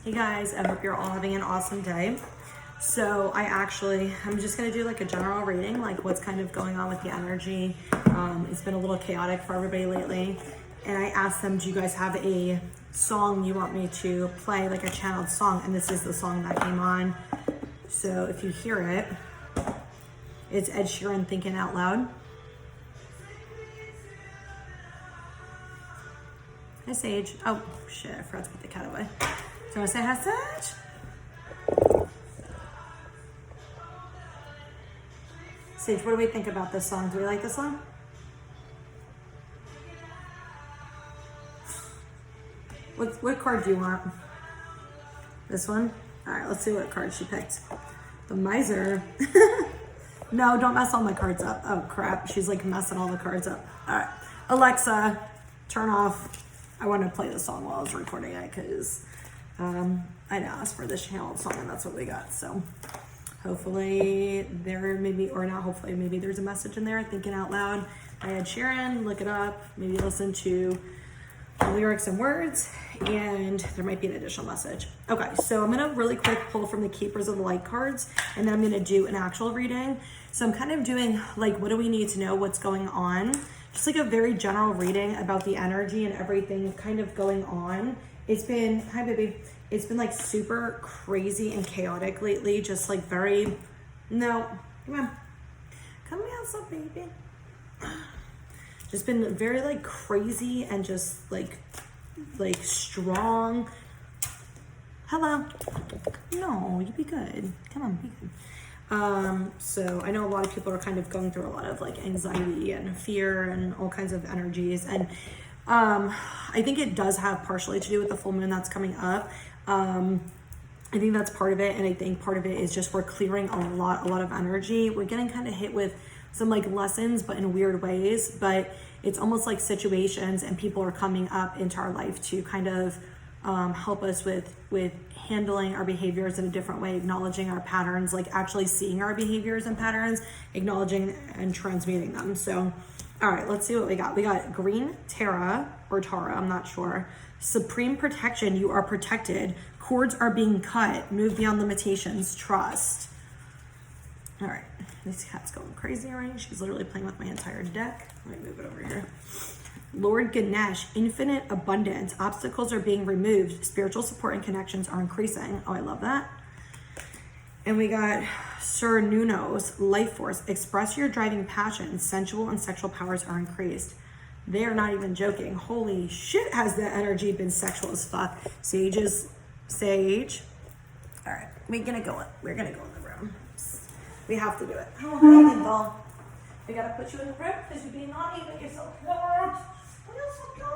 Hey guys, I hope you're all having an awesome day. So I'm just gonna do like a general reading, like what's kind of going on with the energy. It's been a little chaotic for everybody lately. And I asked them, do you guys have a song you want me to play, like a channeled song? And this is the song that came on. So if you hear it, it's Ed Sheeran, Thinking Out Loud. Hi Sage. Oh shit, I forgot to put the cat away. So I say hi Sage. Sage, what do we think about this song? Do we like this song? What card do you want? This one? All right, let's see what card she picked. The Miser. No, don't mess all my cards up. Oh crap, she's like messing all the cards up. All right, Alexa, turn off. I wanted to play the song while I was recording it because I asked for this channel song and that's what we got. So hopefully maybe there's a message in there. Thinking Out Loud by Ed Sheeran. Look it up. Maybe listen to the lyrics and words, and there might be an additional message. Okay, so I'm gonna really quick pull from the Keepers of the Light cards, and then I'm gonna do an actual reading. So I'm kind of doing like, what do we need to know, what's going on? Just like a very general reading about the energy and everything kind of going on. It's been, hi baby, it's been like super crazy and chaotic lately, just like very, no, come me outside baby. Just been very like crazy and just like strong. Hello. No, you be good. Come on, be good. So I know a lot of people are kind of going through a lot of like anxiety and fear and all kinds of energies. And I think it does have partially to do with the full moon that's coming up. I think that's part of it. And I think part of it is just we're clearing a lot of energy. We're getting kind of hit with some like lessons, but in weird ways. But it's almost like situations and people are coming up into our life to kind of help us with handling our behaviors in a different way, acknowledging our patterns, like actually seeing our behaviors and patterns, acknowledging and transmuting them. So, all right, let's see what we got. We got Green Tara, or Tara, I'm not sure. Supreme protection, you are protected. Cords are being cut. Move beyond limitations. Trust. All right, this cat's going crazy already. She's literally playing with my entire deck. Let me move it over here. Lord Ganesh, infinite abundance. Obstacles are being removed. Spiritual support and connections are increasing. Oh, I love that. And we got Sir Nuno's life force. Express your driving passion. Sensual and sexual powers are increased. They are not even joking. Holy shit, has the energy been sexual as fuck. Sage. All right, we're gonna go in the room. We have to do it. Oh, hey, doll. We gotta put you in the room because you're being naughty, but you're so cute. You're so cute.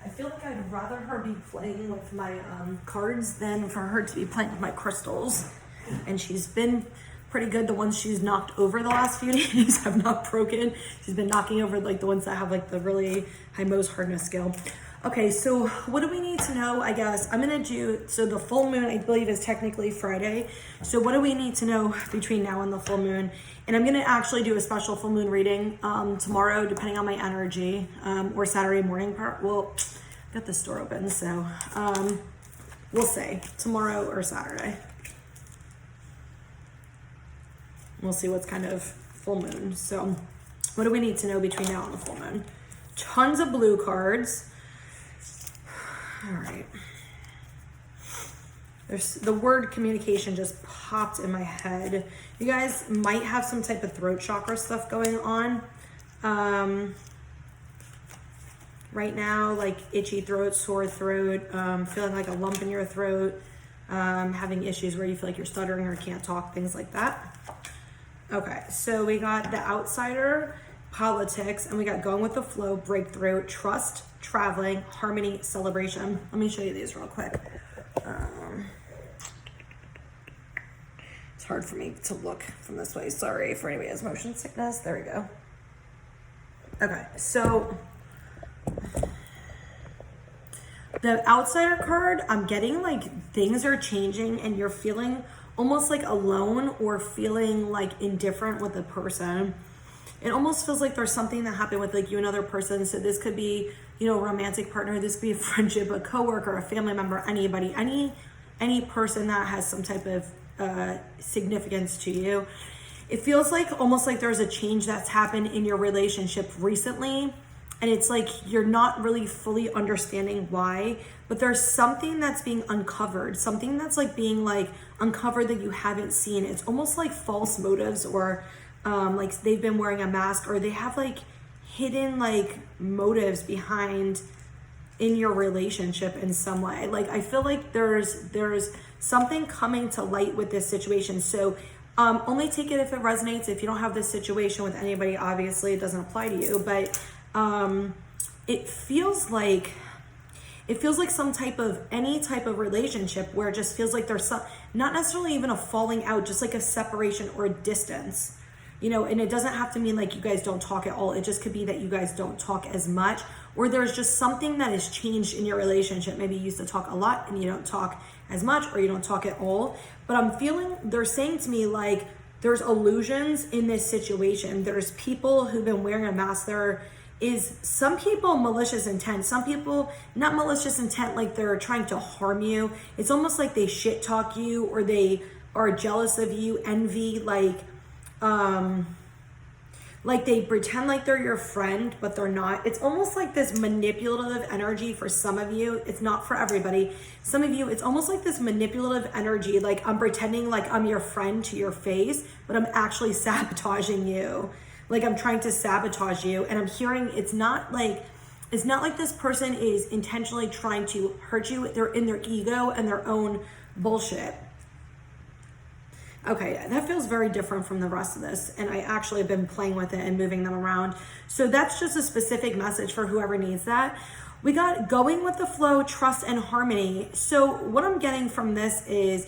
I feel like I'd rather her be playing with my cards than for her to be playing with my crystals. And she's been pretty good. The ones she's knocked over the last few days have not broken. She's been knocking over like the ones that have like the really high Mohs hardness skill. Okay, so what do we need to know? I guess I'm gonna do, so the full moon I believe is technically Friday. So what do we need to know between now and the full moon? And I'm gonna actually do a special full moon reading tomorrow, depending on my energy, or Saturday morning part. Well, got the store open, so we'll say tomorrow or Saturday. We'll see what's kind of full moon. So what do we need to know between now and the full moon? Tons of blue cards. All right. The word communication just popped in my head. You guys might have some type of throat chakra stuff going on. Right now, like itchy throat, sore throat, feeling like a lump in your throat, having issues where you feel like you're stuttering or can't talk, things like that. Okay, so we got the outsider, politics, and we got going with the flow, breakthrough, trust, traveling, harmony, celebration. Let me show you these real quick. It's hard for me to look from this way. Sorry for anybody who has motion sickness. There we go. Okay, so the outsider card, I'm getting like things are changing and you're feeling almost like alone or feeling like indifferent with a person. it almost feels like there's something that happened with like you and another person. So this could be, you know, a romantic partner, this could be a friendship, a coworker, a family member, anybody, any person that has some type of significance to you. It feels like almost like there's a change that's happened in your relationship recently, and it's like you're not really fully understanding why, but there's something that's being uncovered, something that's like being like uncovered that you haven't seen. It's almost like false motives, or like they've been wearing a mask, or they have like hidden like motives behind in your relationship in some way. Like I feel like there's something coming to light with this situation. So only take it if it resonates. If you don't have this situation with anybody, obviously it doesn't apply to you, but it feels like some type of, any type of relationship where it just feels like there's some, not necessarily even a falling out, just like a separation or a distance, you know. And it doesn't have to mean like you guys don't talk at all. It just could be that you guys don't talk as much, or there's just something that has changed in your relationship. Maybe you used to talk a lot and you don't talk as much, or you don't talk at all. But I'm feeling, they're saying to me like there's illusions in this situation. There's people who've been wearing a mask. There is some people malicious intent, some people not malicious intent, like they're trying to harm you. It's almost like they shit talk you, or they are jealous of you, envy, like they pretend like they're your friend, but they're not. It's almost like this manipulative energy for some of you. It's not for everybody. Some of you, it's almost like this manipulative energy, like I'm pretending like I'm your friend to your face, but I'm actually sabotaging you. Like I'm trying to sabotage you. And I'm hearing it's not like this person is intentionally trying to hurt you. They're in their ego and their own bullshit. Okay, that feels very different from the rest of this, and I actually have been playing with it and moving them around. So that's just a specific message for whoever needs that. We got going with the flow, trust, and harmony. So what I'm getting from this is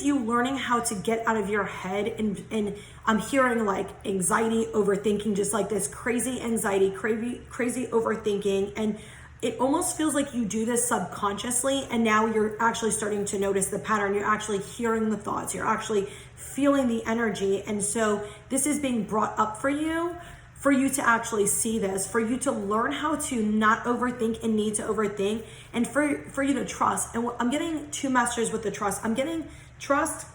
you learning how to get out of your head, and I'm hearing like anxiety, overthinking, just like this crazy anxiety, crazy overthinking, and it almost feels like you do this subconsciously, and now you're actually starting to notice the pattern. You're actually hearing the thoughts. You're actually feeling the energy. And so this is being brought up for you to actually see this, for you to learn how to not overthink and need to overthink, and for you to trust. And I'm getting two messages with the trust. I'm getting trust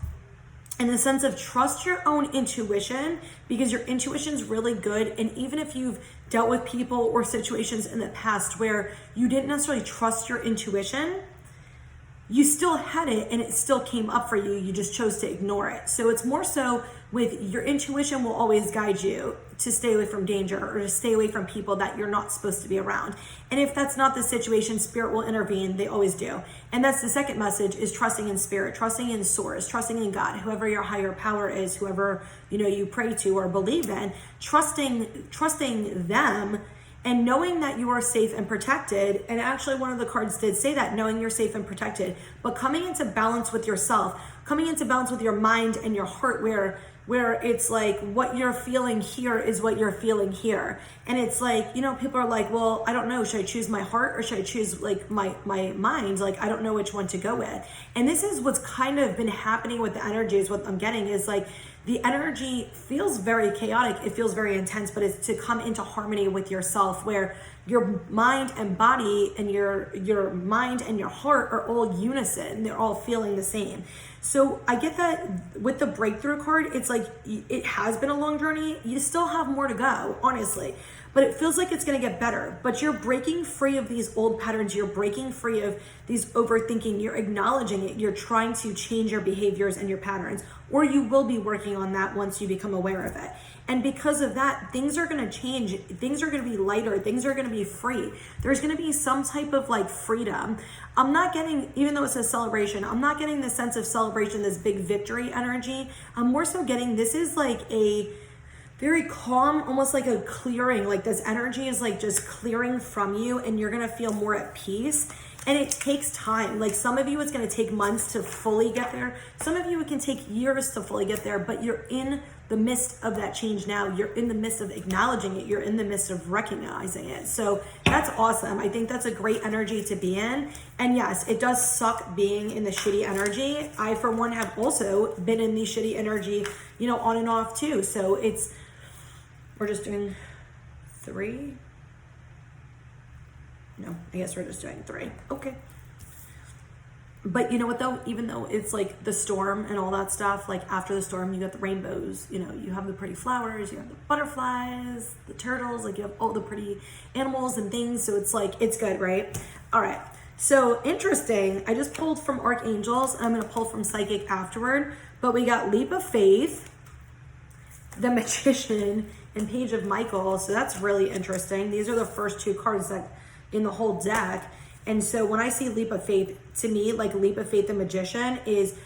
in the sense of trust your own intuition, because your intuition's really good. And even if you've dealt with people or situations in the past where you didn't necessarily trust your intuition, you still had it and it still came up for you. You just chose to ignore it. So it's more so with your intuition will always guide you to stay away from danger, or to stay away from people that you're not supposed to be around. And if that's not the situation, spirit will intervene. They always do. And that's the second message, is trusting in spirit, trusting in source, trusting in God, whoever your higher power is, whoever, you know, you pray to or believe in, trusting them, and knowing that you are safe and protected. And actually one of the cards did say that, knowing you're safe and protected, but coming into balance with yourself, coming into balance with your mind and your heart, where it's like what you're feeling here is what you're feeling here. And it's like, you know, people are like, well, I don't know, should I choose my heart or should I choose like my mind? Like, I don't know which one to go with. And this is what's kind of been happening with the energy, is what I'm getting, is like the energy feels very chaotic. It feels very intense, but it's to come into harmony with yourself, where your mind and body and your mind and your heart are all unison. They're all feeling the same. So I get that with the breakthrough card, it's like it has been a long journey. You still have more to go, honestly, but it feels like it's going to get better. But you're breaking free of these old patterns. You're breaking free of these overthinking. You're acknowledging it. You're trying to change your behaviors and your patterns, or you will be working on that once you become aware of it. And because of that, things are going to change. Things are going to be lighter. Things are going to be free. There's going to be some type of like freedom. I'm not getting, even though it says celebration, I'm not getting the sense of celebration, this big victory energy. I'm more so getting, this is like a very calm, almost like a clearing. Like this energy is like just clearing from you, and you're going to feel more at peace. And it takes time. Like some of you, it's going to take months to fully get there. Some of you, it can take years to fully get there, but you're in the midst of that change now. You're in the midst of acknowledging it. You're in the midst of recognizing it. So that's awesome. I think that's a great energy to be in. And yes, it does suck being in the shitty energy. I, for one, have also been in the shitty energy, you know, on and off too. So it's We're just doing 3. No, I guess we're just doing 3. Okay. But you know what though, even though it's like the storm and all that stuff, like after the storm, you got the rainbows, you know, you have the pretty flowers, you have the butterflies, the turtles, like you have all the pretty animals and things. So it's like, it's good, right? All right. So interesting. I just pulled from Archangels. I'm going to pull from Psychic afterward, but we got Leap of Faith, the Magician, and Page of Michael. So that's really interesting. These are the first 2 cards that in the whole deck. And so when I see Leap of Faith, to me, like Leap of Faith, the Magician, is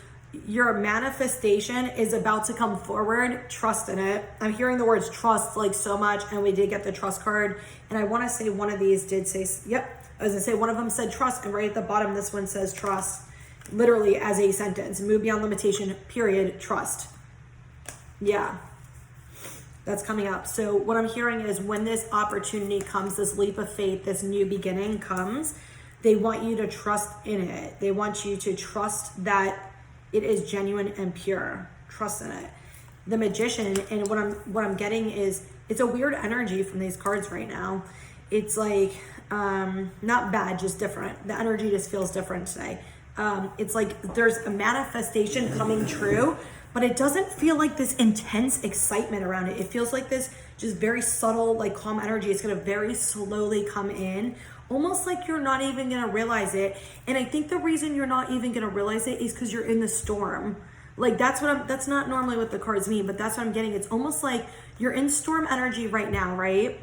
your manifestation is about to come forward. Trust in it. I'm hearing the words trust like so much, and we did get the trust card. And I want to say one of these did say, yep, I was going to say one of them said trust, and right at the bottom, this one says trust, literally as a sentence. Move beyond limitation, period, trust. Yeah. That's coming up. So what I'm hearing is when this opportunity comes, this leap of faith, this new beginning comes, they want you to trust in it. They want you to trust that it is genuine and pure. Trust in it. The Magician, and what I'm getting is it's a weird energy from these cards right now. It's like not bad, just different. The energy just feels different today. It's like there's a manifestation coming true, but it doesn't feel like this intense excitement around it. It feels like this just very subtle, like calm energy. It's going to very slowly come in, almost like you're not even going to realize it. And I think the reason you're not even going to realize it is because you're in the storm. Like that's not normally what the cards mean, but that's what I'm getting. It's almost like you're in storm energy right now, right?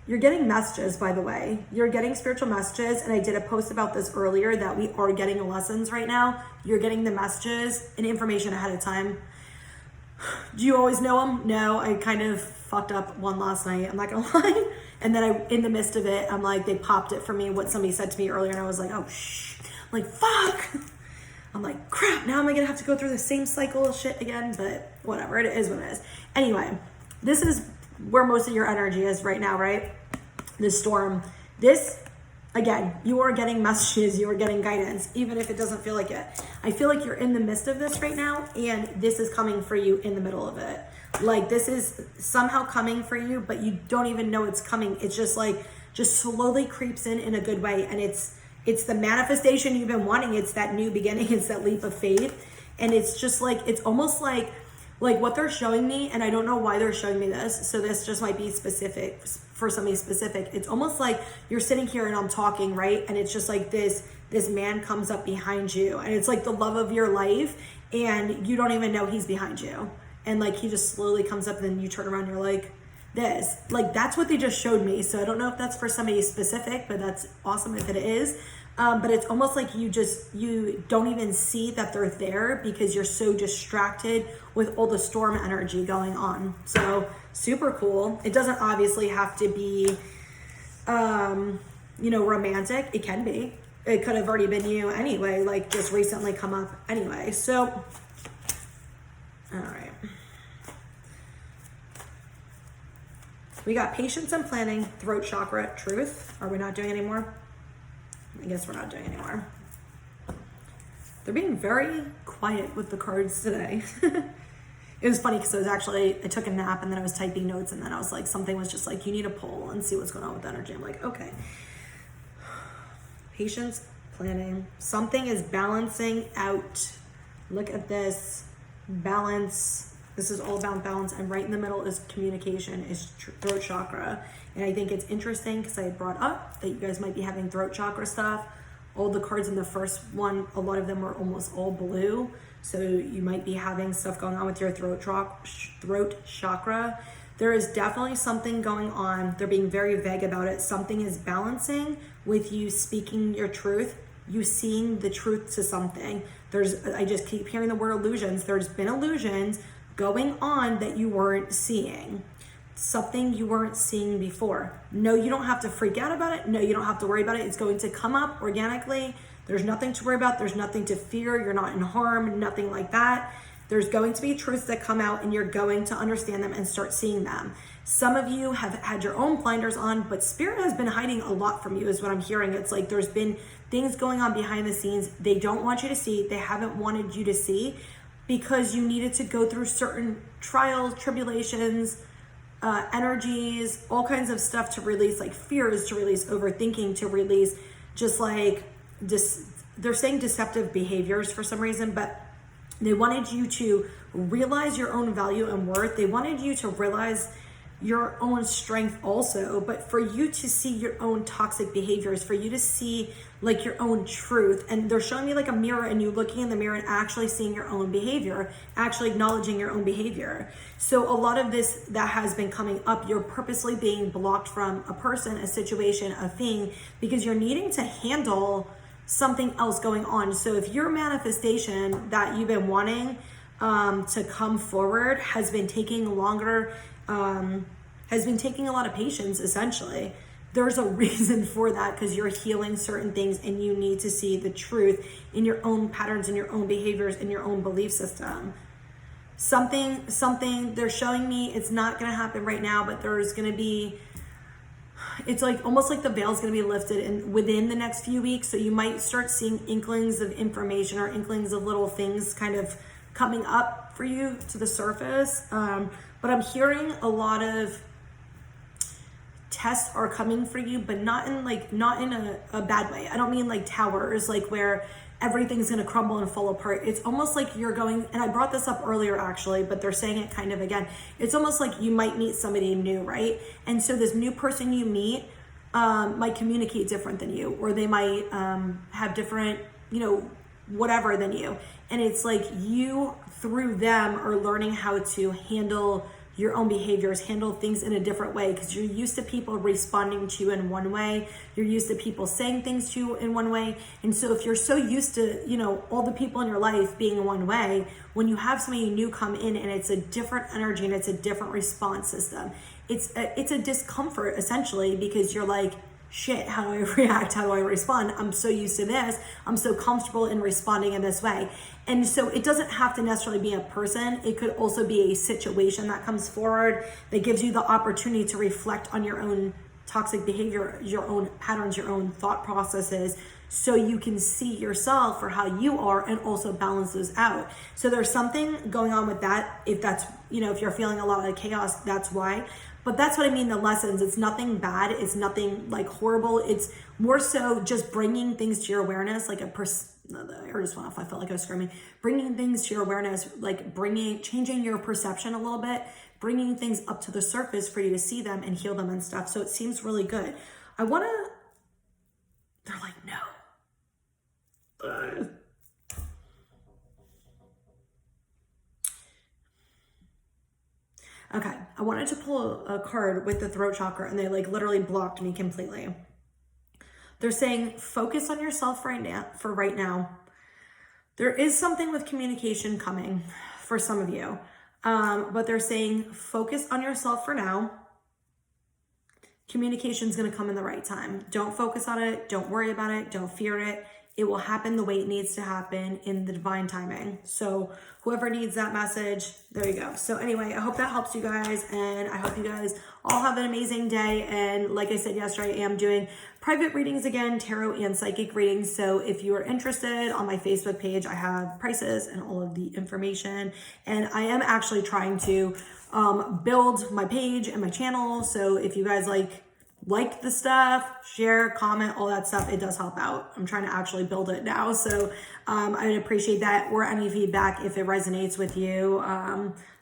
You're getting messages, by the way. You're getting spiritual messages, and I did a post about this earlier that we are getting lessons right now. You're getting the messages and information ahead of time. Do you always know them? No, I kind of fucked up one last night. I'm not gonna lie. And then in the midst of it, I'm like, they popped it for me, what somebody said to me earlier, and I was like, oh, shh. I'm like, fuck. I'm like, crap, now am I gonna have to go through the same cycle of shit again? But whatever, it is what it is. Anyway, this is where most of your energy is right now, right? This storm. This, again, you are getting messages, you are getting guidance, even if it doesn't feel like it. I feel like you're in the midst of this right now, and this is coming for you in the middle of it. Like this is somehow coming for you, but you don't even know it's coming. It's just like, just slowly creeps in a good way. And it's the manifestation you've been wanting. It's that new beginning. It's that leap of faith. And it's just like, it's almost like what they're showing me, and I don't know why they're showing me this, so this just might be specific for somebody specific. It's almost like you're sitting here and I'm talking, right? And it's just like this man comes up behind you, and it's like the love of your life, and you don't even know he's behind you. And like he just slowly comes up, and then you turn around and you're like, this. Like that's what they just showed me. So I don't know if that's for somebody specific, but that's awesome if it is. But it's almost like you don't even see that they're there because you're so distracted with all the storm energy going on. So super cool. It doesn't obviously have to be, romantic. It can be. It could have already been you anyway, like just recently come up anyway. So, all right. We got patience and planning, throat chakra, truth. Are we not doing anymore? I guess we're not doing anymore. They're being very quiet with the cards today. It was funny because I took a nap and then I was typing notes, and then I was like, something was just like, you need to pull and see what's going on with the energy. I'm like, okay. Patience, planning. Something is balancing out. Look at this. Balance. This is all about balance, and right in the middle is communication, is throat chakra. And I think it's interesting because I had brought up that you guys might be having throat chakra stuff. All the cards in the first one, a lot of them were almost all blue. So you might be having stuff going on with your throat chakra. There is definitely something going on. They're being very vague about it. Something is balancing with you speaking your truth, you seeing the truth to something. I just keep hearing the word illusions. There's been illusions going on that you weren't seeing. Something you weren't seeing before. No, you don't have to freak out about it. No, you don't have to worry about it. It's going to come up organically. There's nothing to worry about. There's nothing to fear. You're not in harm, nothing like that. There's going to be truths that come out, and you're going to understand them and start seeing them. Some of you have had your own blinders on, but Spirit has been hiding a lot from you is what I'm hearing. It's like there's been things going on behind the scenes they don't want you to see. They haven't wanted you to see because you needed to go through certain trials, tribulations, energies, all kinds of stuff to release, like fears to release, overthinking to release, just like they're saying deceptive behaviors for some reason, but they wanted you to realize your own value and worth. They wanted you to realize your own strength also, but for you to see your own toxic behaviors, for you to see like your own truth. And they're showing me like a mirror, and you looking in the mirror and actually seeing your own behavior, actually acknowledging your own behavior. So a lot of this that has been coming up, you're purposely being blocked from a person, a situation, a thing, because you're needing to handle something else going on. So if your manifestation that you've been wanting to come forward has been taking longer, has been taking a lot of patience, essentially, there's a reason for that, because you're healing certain things and you need to see the truth in your own patterns, in your own behaviors, in your own belief system. Something they're showing me, it's not going to happen right now, but there's going to be, it's like almost like the veil's going to be lifted within the next few weeks. So you might start seeing inklings of information or inklings of little things kind of coming up for you to the surface. But I'm hearing a lot of tests are coming for you, but not in a bad way. I don't mean like towers, like where everything's going to crumble and fall apart. It's almost like you're going, and I brought this up earlier actually, but they're saying it kind of again. It's almost like you might meet somebody new, right? And so this new person you meet might communicate different than you, or they might have different, whatever than you. And it's like you, through them, are learning how to handle your own behaviors, handle things in a different way, because you're used to people responding to you in one way. You're used to people saying things to you in one way. And so if you're so used to, all the people in your life being one way, when you have somebody new come in and it's a different energy and it's a different response system, it's a discomfort essentially, because you're like, shit, how do I react? How do I respond? I'm so used to this. I'm so comfortable in responding in this way. And so it doesn't have to necessarily be a person. It could also be a situation that comes forward that gives you the opportunity to reflect on your own toxic behavior, your own patterns, your own thought processes, so you can see yourself for how you are and also balance those out. So there's something going on with that. If that's, if you're feeling a lot of chaos, that's why. But that's what I mean, the lessons. It's nothing bad. It's nothing like horrible. It's more so just bringing things to your awareness, like I just went off. I felt like I was screaming. Bringing things to your awareness, like changing your perception a little bit, bringing things up to the surface for you to see them and heal them and stuff. So it seems really good. They're like, no. Okay, I wanted to pull a card with the throat chakra, and they like literally blocked me completely. They're saying focus on yourself right now. There is something with communication coming for some of you, but they're saying focus on yourself for now. Communication is going to come in the right time. Don't focus on it. Don't worry about it. Don't fear it. It will happen the way it needs to happen in the divine timing. So whoever needs that message, there you go. So anyway, I hope that helps you guys, and I hope you guys all have an amazing day. And like I said yesterday, I am doing private readings again, tarot and psychic readings. So if you are interested, on my Facebook page, I have prices and all of the information. And I am actually trying to build my page and my channel. So if you guys like the stuff, share, comment, all that stuff, it does help out. I'm trying to actually build it now. So I would appreciate that, or any feedback if it resonates with you,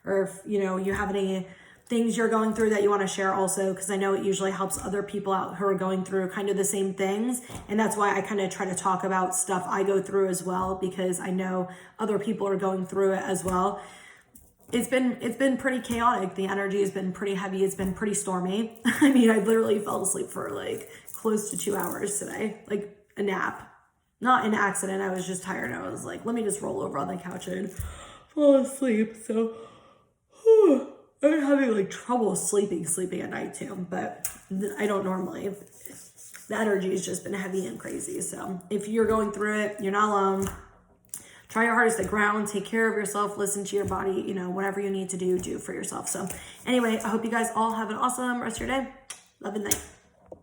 or if you have any things you're going through that you want to share also, because I know it usually helps other people out who are going through kind of the same things. And that's why I kind of try to talk about stuff I go through as well, because I know other people are going through it as well. It's been pretty chaotic. The energy has been pretty heavy. It's been pretty stormy. I mean, I literally fell asleep for like close to 2 hours today, like a nap, not an accident. I was just tired. I was like, let me just roll over on the couch and fall asleep. So I'm having like trouble sleeping at night too, but I don't normally. The energy has just been heavy and crazy. So if you're going through it, you're not alone. Try your hardest to ground, take care of yourself, listen to your body, whatever you need to do for yourself. So anyway, I hope you guys all have an awesome rest of your day. Love and light.